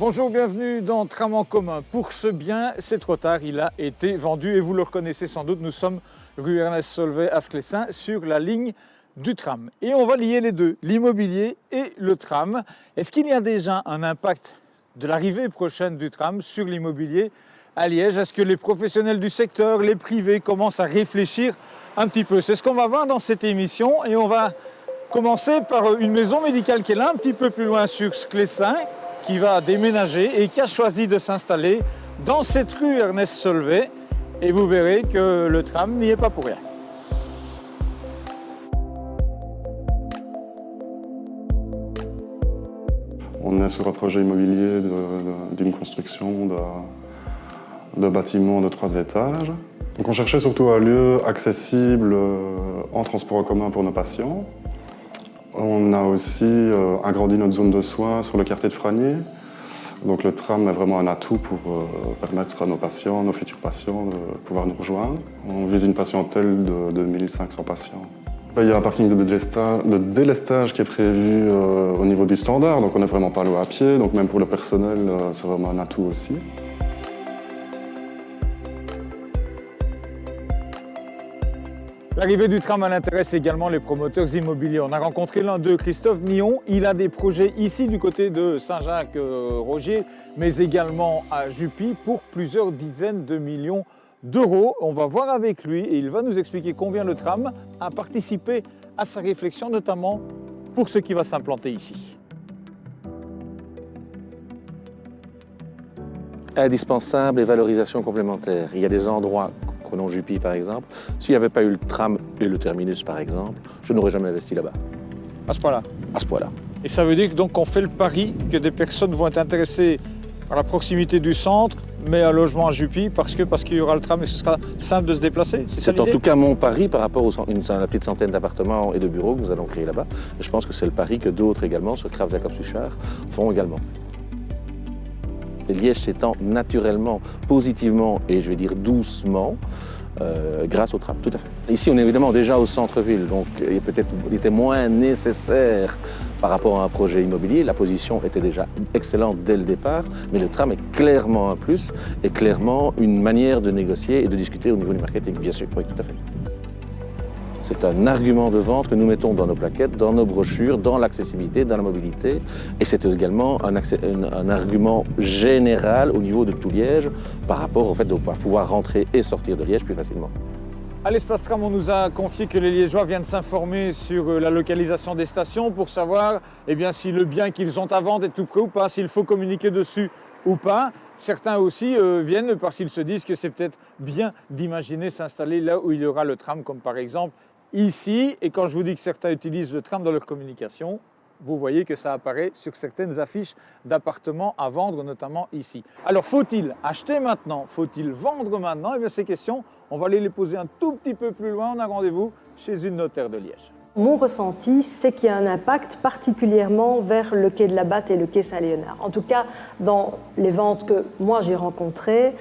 Bonjour, bienvenue dans Tram en commun. Pour ce bien, c'est trop tard, il a été vendu et vous le reconnaissez sans doute, nous sommes rue Ernest Solvay à Sclessin sur la ligne du tram. Et on va lier les deux, l'immobilier et le tram. Est-ce qu'il y a déjà un impact de l'arrivée prochaine du tram sur l'immobilier à Liège? Est-ce que les professionnels du secteur, les privés commencent à réfléchir un petit peu? C'est ce qu'on va voir dans cette émission et on va commencer par une maison médicale qui est là un petit peu plus loin sur Sclessin, qui va déménager et qui a choisi de s'installer dans cette rue Ernest Solvay. Et vous verrez que le tram n'y est pas pour rien. On est sur un projet immobilier d'une construction de bâtiments de 3 étages. Donc on cherchait surtout un lieu accessible en transport en commun pour nos patients. On a aussi agrandi notre zone de soins sur le quartier de Fragnier. Donc le tram est vraiment un atout pour permettre à nos patients, nos futurs patients, de pouvoir nous rejoindre. On vise une patientèle de 1500 patients. Il y a un parking de délestage qui est prévu au niveau du standard, donc on n'est vraiment pas loin à pied. Donc même pour le personnel, c'est vraiment un atout aussi. L'arrivée du tram intéresse également les promoteurs immobiliers. On a rencontré l'un d'eux, Christophe Millon. Il a des projets ici du côté de Saint-Jacques-Rogier, mais également à Jupy pour plusieurs dizaines de millions d'euros. On va voir avec lui et il va nous expliquer combien le tram a participé à sa réflexion, notamment pour ce qui va s'implanter ici. Indispensable et valorisation complémentaire. Il y a des endroits, prenons Jupy par exemple, s'il n'y avait pas eu le tram et le terminus par exemple, je n'aurais jamais investi là-bas. À ce point-là? À ce point-là. Et ça veut dire donc qu'on fait le pari que des personnes vont être intéressées par la proximité du centre, mais un logement à Jupy parce qu'il y aura le tram et ce sera simple de se déplacer? C'est en tout cas mon pari par rapport à la petite centaine d'appartements et de bureaux que nous allons créer là-bas. Et je pense que c'est le pari que d'autres également, sur Kraf Jacob Suchard, font également. Et Liège s'étend naturellement, positivement et je vais dire doucement, grâce au tram, tout à fait. Ici, on est évidemment déjà au centre-ville, donc il était moins nécessaire par rapport à un projet immobilier. La position était déjà excellente dès le départ, mais le tram est clairement un plus et clairement une manière de négocier et de discuter au niveau du marketing, bien sûr, oui, tout à fait. C'est un argument de vente que nous mettons dans nos plaquettes, dans nos brochures, dans l'accessibilité, dans la mobilité. Et c'est également un argument général au niveau de tout Liège par rapport au fait de pouvoir rentrer et sortir de Liège plus facilement. À l'espace tram, on nous a confié que les Liégeois viennent s'informer sur la localisation des stations pour savoir si le bien qu'ils ont à vendre est tout près ou pas, s'il faut communiquer dessus ou pas. Certains aussi viennent parce qu'ils se disent que c'est peut-être bien d'imaginer s'installer là où il y aura le tram, comme par exemple ici. Et quand je vous dis que certains utilisent le tram dans leur communication, vous voyez que ça apparaît sur certaines affiches d'appartements à vendre, notamment ici. Alors, faut-il acheter maintenant? Faut-il vendre maintenant? Eh bien, ces questions, on va aller les poser un tout petit peu plus loin. On a rendez-vous chez une notaire de Liège. Mon ressenti, c'est qu'il y a un impact particulièrement vers le quai de la Batte et le quai Saint-Léonard. En tout cas, dans les ventes que moi j'ai rencontrées,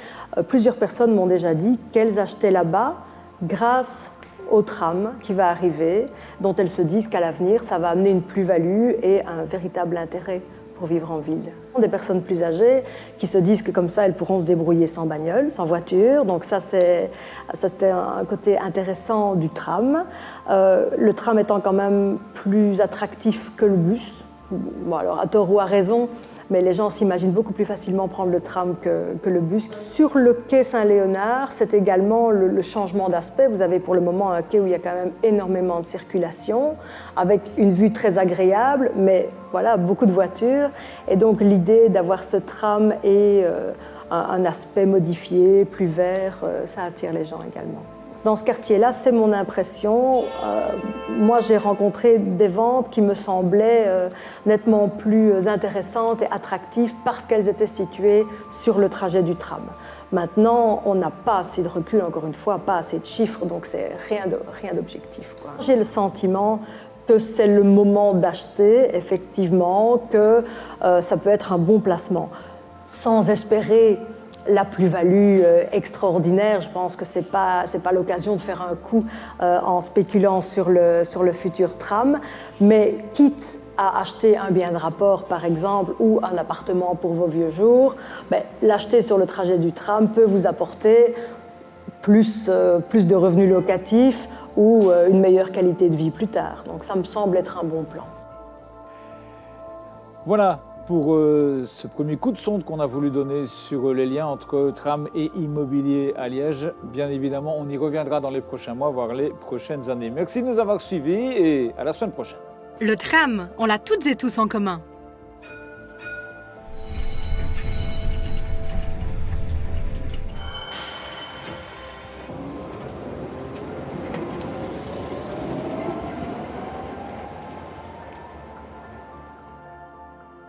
plusieurs personnes m'ont déjà dit qu'elles achetaient là-bas grâce au tram qui va arriver, dont elles se disent qu'à l'avenir, ça va amener une plus-value et un véritable intérêt pour vivre en ville. Des personnes plus âgées qui se disent que comme ça, elles pourront se débrouiller sans bagnole, sans voiture. Donc ça, c'était un côté intéressant du tram. Le tram étant quand même plus attractif que le bus. Bon, alors à tort ou à raison, mais les gens s'imaginent beaucoup plus facilement prendre le tram que le bus. Sur le quai Saint-Léonard, c'est également le changement d'aspect. Vous avez pour le moment un quai où il y a quand même énormément de circulation, avec une vue très agréable, mais voilà, beaucoup de voitures. Et donc l'idée d'avoir ce tram et un aspect modifié, plus vert, ça attire les gens également. Dans ce quartier-là, c'est mon impression. Moi, j'ai rencontré des ventes qui me semblaient nettement plus intéressantes et attractives parce qu'elles étaient situées sur le trajet du tram. Maintenant, on n'a pas assez de recul, encore une fois, pas assez de chiffres, donc c'est rien d'objectif, quoi. J'ai le sentiment que c'est le moment d'acheter, effectivement, que ça peut être un bon placement. Sans espérer la plus-value extraordinaire. Je pense que c'est pas l'occasion de faire un coup en spéculant sur le futur tram, mais quitte à acheter un bien de rapport, par exemple, ou un appartement pour vos vieux jours, l'acheter sur le trajet du tram peut vous apporter plus de revenus locatifs ou une meilleure qualité de vie plus tard. Donc ça me semble être un bon plan. Voilà pour ce premier coup de sonde qu'on a voulu donner sur les liens entre tram et immobilier à Liège. Bien évidemment, on y reviendra dans les prochains mois, voire les prochaines années. Merci de nous avoir suivis et à la semaine prochaine. Le tram, on l'a toutes et tous en commun.